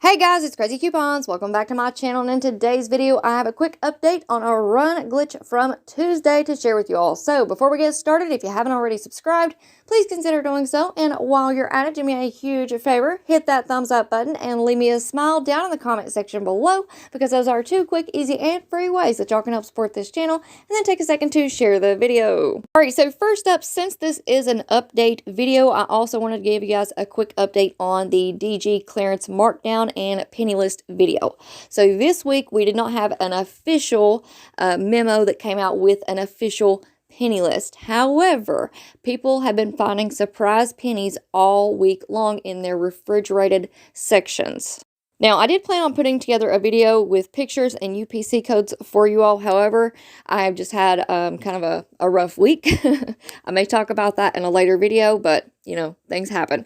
Hey guys, it's Craz-E Coupons. Welcome back to my channel, and in today's video I have a quick update on our run glitch from Tuesday to share with you all. So before we get started, if you haven't already subscribed, please consider doing so, and while you're at it, do me a huge favor, hit that thumbs up button and leave me a smile down in the comment section below, because those are two quick, easy, and free ways that y'all can help support this channel, and then take a second to share the video. Alright, so first up, since this is an update video, I also wanted to give you guys a quick update on the DG clearance markdown and penny list video. So this week we did not have an official memo that came out with an official penny list. However, people have been finding surprise pennies all week long in their refrigerated sections. Now, I did plan on putting together a video with pictures and UPC codes for you all. However, I've just had kind of a rough week. I may talk about that in a later video, but, you know, things happen.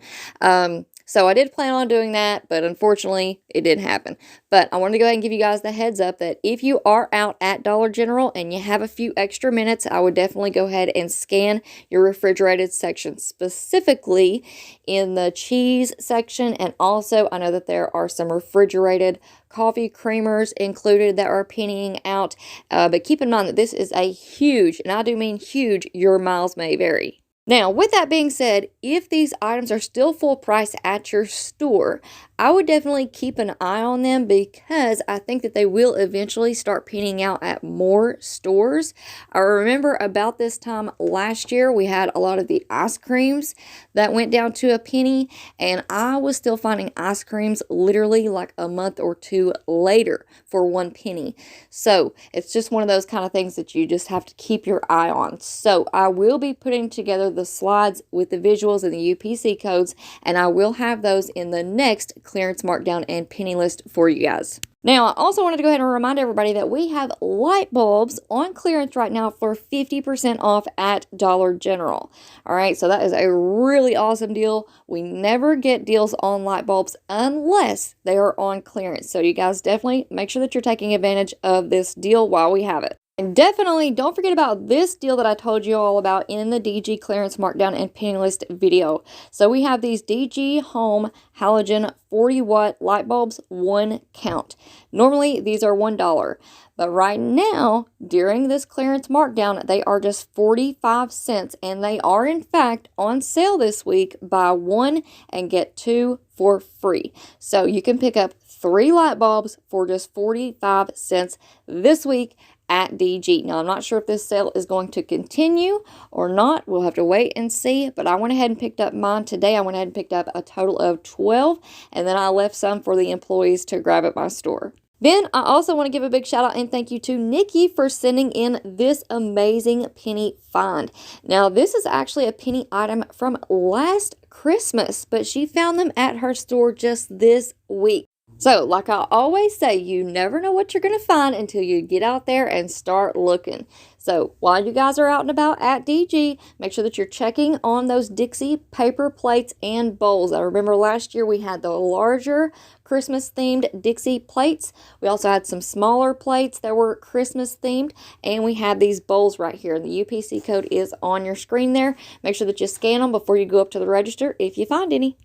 So I did plan on doing that, but unfortunately, it didn't happen. But I wanted to go ahead and give you guys the heads up that if you are out at Dollar General and you have a few extra minutes, I would definitely go ahead and scan your refrigerated section, specifically in the cheese section. And also, I know that there are some refrigerated coffee creamers included that are pennying out. But keep in mind that this is a huge, and I do mean huge, your miles may vary. Now, with that being said, if these items are still full price at your store, I would definitely keep an eye on them, because I think that they will eventually start pennying out at more stores. I remember about this time last year, we had a lot of the ice creams that went down to a penny, and I was still finding ice creams literally like a month or two later for 1 penny. So it's just one of those kind of things that you just have to keep your eye on. So I will be putting together the slides with the visuals and the UPC codes, and I will have those in the next clearance markdown and penny list for you guys. Now, I also wanted to go ahead and remind everybody that we have light bulbs on clearance right now for 50% off at Dollar General. All right, so that is a really awesome deal. We never get deals on light bulbs unless they are on clearance. So you guys definitely make sure that you're taking advantage of this deal while we have it. And definitely don't forget about this deal that I told you all about in the DG clearance markdown and penny list video. So we have these DG Home halogen 40 watt light bulbs, 1 count. Normally these are $1, but right now during this clearance markdown they are just 45 cents, and they are in fact on sale this week. Buy 1 and get 2 for free. So you can pick up 3 light bulbs for just 45 cents this week at DG. Now, I'm not sure if this sale is going to continue or not. We'll have to wait and see, but I went ahead and picked up mine today. I went ahead and picked up a total of 12, and then I left some for the employees to grab at my store. Then I also want to give a big shout out and thank you to Nikki for sending in this amazing penny find. Now, this is actually a penny item from last Christmas, but she found them at her store just this week. So, like I always say, you never know what you're going to find until you get out there and start looking. So, while you guys are out and about at DG, make sure that you're checking on those Dixie paper plates and bowls. I remember last year we had the larger Christmas-themed Dixie plates. We also had some smaller plates that were Christmas-themed, and we have these bowls right here. The UPC code is on your screen there. Make sure that you scan them before you go up to the register if you find any.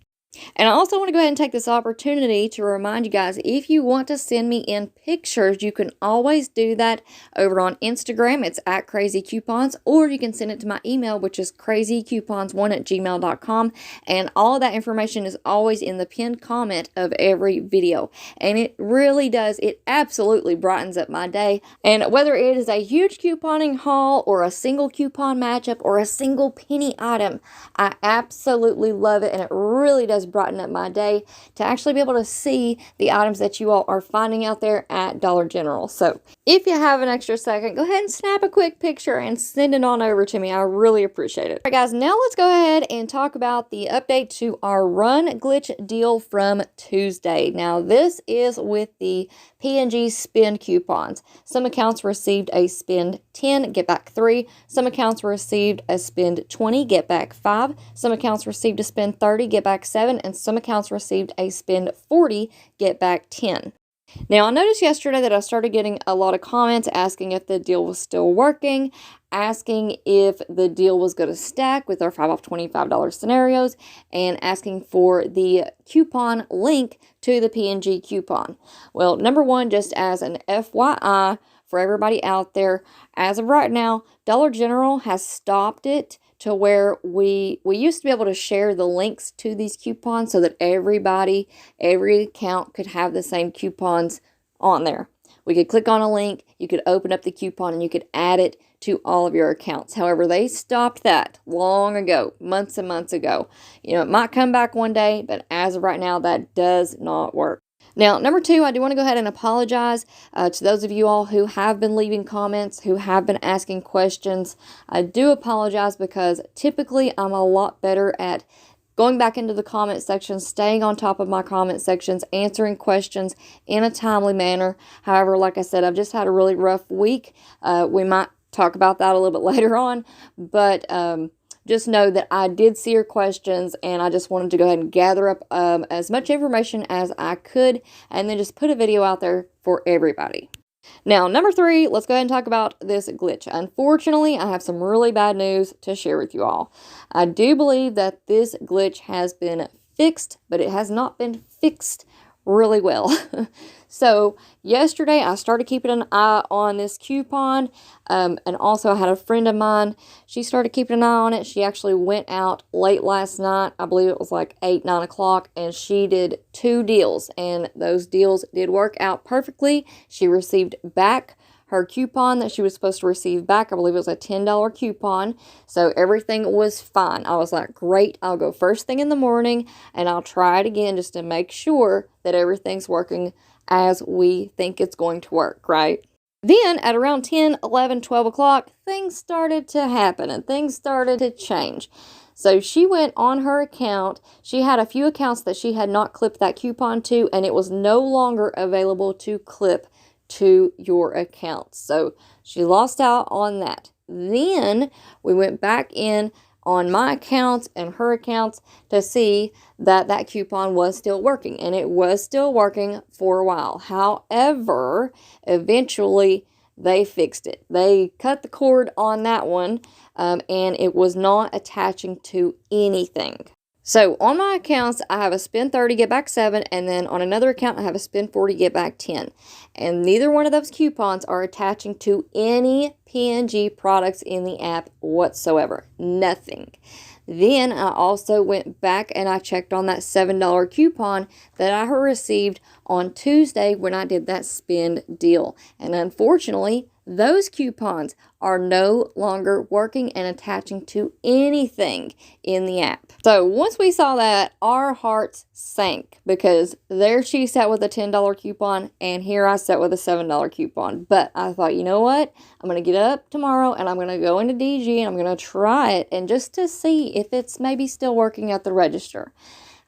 And I also want to go ahead and take this opportunity to remind you guys, if you want to send me in pictures, you can always do that over on Instagram. It's at Craz-E Coupons, or you can send it to my email, which is crazycoupons1@gmail.com. And all of that information is always in the pinned comment of every video. And it really does, it absolutely brightens up my day. And whether it is a huge couponing haul or a single coupon matchup or a single penny item, I absolutely love it, and it really does brighten up my day to actually be able to see the items that you all are finding out there at Dollar General. So if you have an extra second, go ahead and snap a quick picture and send it on over to me. I really appreciate it. All right, guys, now let's go ahead and talk about the update to our run glitch deal from Tuesday. Now, this is with the P&G spend coupons. Some accounts received a spend 10, get back 3. Some accounts received a spend 20, get back 5. Some accounts received a spend 30, get back 7. And some accounts received a spend 40, get back 10. Now, I noticed yesterday that I started getting a lot of comments asking if the deal was still working, asking if the deal was going to stack with our 5 off $25 scenarios, and asking for the coupon link to to the P&G coupon. Well, number one, just as an FYI for everybody out there, as of right now, Dollar General has stopped it to where we used to be able to share the links to these coupons so that every account could have the same coupons on there. We could click on a link, you could open up the coupon, and you could add it to all of your accounts. However, they stopped that long ago, months and months ago. You know, it might come back one day, but as of right now, that does not work. Now, number two, I do want to go ahead and apologize to those of you all who have been leaving comments, who have been asking questions. I do apologize because typically I'm a lot better at going back into the comment section, staying on top of my comment sections, answering questions in a timely manner. However, like I said, I've just had a really rough week. We might talk about that a little bit later on, but just know that I did see your questions, and I just wanted to go ahead and gather up as much information as I could, and then just put a video out there for everybody. Now, number three, let's go ahead and talk about this glitch. Unfortunately, I have some really bad news to share with you all. I do believe that this glitch has been fixed, but it has not been fixed really well. So yesterday I started keeping an eye on this coupon, and also I had a friend of mine, she started keeping an eye on it. She actually went out late last night, I believe it was like 8-9 o'clock, and she did 2 deals, and those deals did work out perfectly. She received back her coupon that she was supposed to receive back. I believe it was a $10 coupon. So everything was fine. I was like, great, I'll go first thing in the morning and I'll try it again just to make sure that everything's working as we think it's going to work, right? Then at around 10, 11, 12 o'clock, things started to happen and things started to change. So she went on her account. She had a few accounts that she had not clipped that coupon to, and it was no longer available to clip to your account. So she lost out on that. Then we went back in on my accounts and her accounts to see that that coupon was still working, and it was still working for a while. However, eventually they fixed it. They cut the cord on that one, and it was not attaching to anything. So on my accounts, I have a spend 30, get back 7, and then on another account, I have a spend 40, get back 10. And neither one of those coupons are attaching to any P&G products in the app whatsoever. Nothing. Then I also went back and I checked on that $7 coupon that I received on Tuesday when I did that spend deal. And unfortunately, those coupons are no longer working and attaching to anything in the app. So once we saw that, our hearts sank because there she sat with a $10 coupon and here I sat with a $7 coupon. But I thought, you know what? I'm going to get up tomorrow and I'm going to go into DG and I'm going to try it and just to see if it's maybe still working at the register.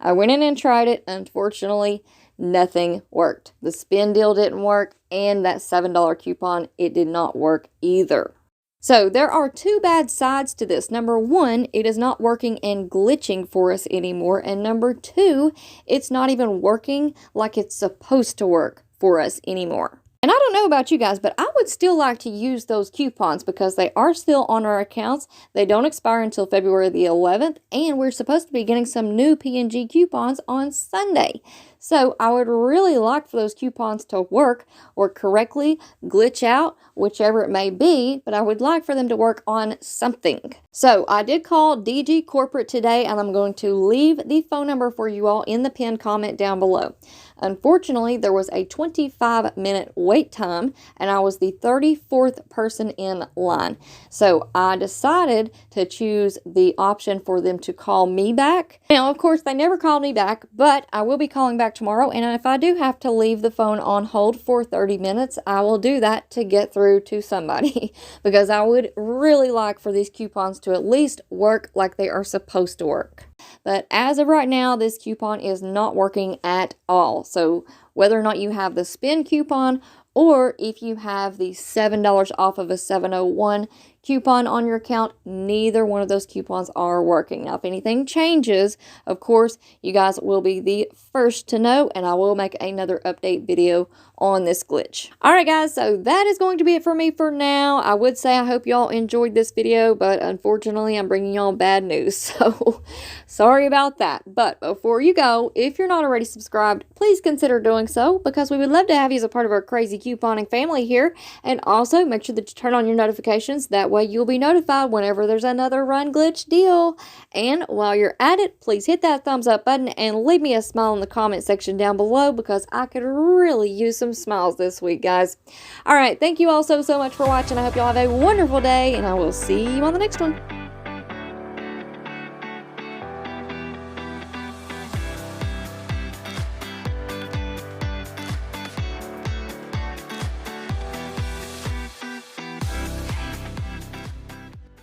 I went in and tried it. Unfortunately, nothing worked. The spin deal didn't work, and that $7 coupon, it did not work either. So there are 2 bad sides to this. Number 1, it is not working and glitching for us anymore. And number 2, it's not even working like it's supposed to work for us anymore. And I don't know about you guys, but I would still like to use those coupons because they are still on our accounts. They don't expire until February the 11th, and we're supposed to be getting some new P&G coupons on Sunday. So I would really like for those coupons to work correctly, glitch out, whichever it may be, but I would like for them to work on something. So I did call DG Corporate today, and I'm going to leave the phone number for you all in the pinned comment down below. Unfortunately, there was a 25-minute wait time, and I was the 34th person in line. So I decided to choose the option for them to call me back. Now, of course, they never called me back, but I will be calling back tomorrow, and if I do have to leave the phone on hold for 30 minutes, I will do that to get through to somebody because I would really like for these coupons to at least work like they are supposed to work. But as of right now, this coupon is not working at all. So whether or not you have the spin coupon or if you have the $7 off of a 701 coupon on your account, neither one of those coupons are working. Now, if anything changes, of course, you guys will be the first to know, and I will make another update video on this glitch. Alright guys, so that is going to be it for me for now. I would say I hope y'all enjoyed this video, but unfortunately I'm bringing y'all bad news, so sorry about that. But before you go, if you're not already subscribed, please consider doing so, because we would love to have you as a part of our crazy couponing family here. And also make sure that you turn on your notifications, that way you'll be notified whenever there's another Run Glitch deal. And while you're at it, please hit that thumbs up button and leave me a smile in the comment section down below, because I could really use some smiles this week, guys. Alright, thank you all so much for watching. I hope y'all have a wonderful day, and I will see you on the next one.